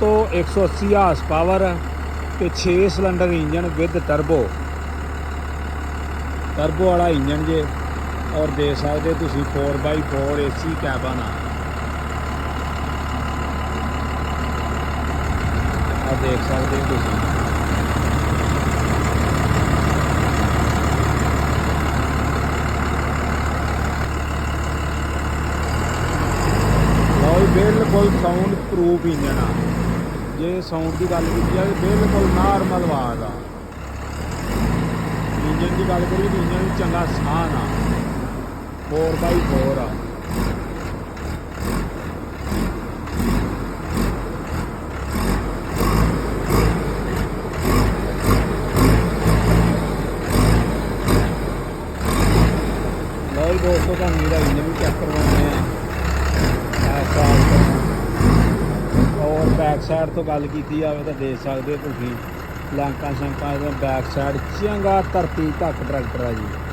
ਦੋਸਤੋ 180 horse power ਤੇ 6 cylinder engine with turbo ਵਾਲਾ ਇੰਜਨ ਜੇ। ਔਰ ਦੇਖ ਸਕਦੇ ਤੁਸੀਂ 4x4 AC ਕੈਬਨ ਆ ਦੇਖ ਸਕਦੇ ਹੋ ਤੁਸੀਂ। बिल्कुल साउंड प्रूफ इंजन आ। जे साउंड की गल की जाए बिल्कुल नॉर्मल आवाज़ आ। इंजन की गल करिए तो इंजन चंगा साह आ 4x4 आ। लो दोस्तों तो मेरा इंजन भी चेक करवाने हैं। और बैक साइड तो गल की जाए तो देख सकते हो तुम लैंका शैंका बैक साइड चंगा धरती तक ट्रैक्टर है जी।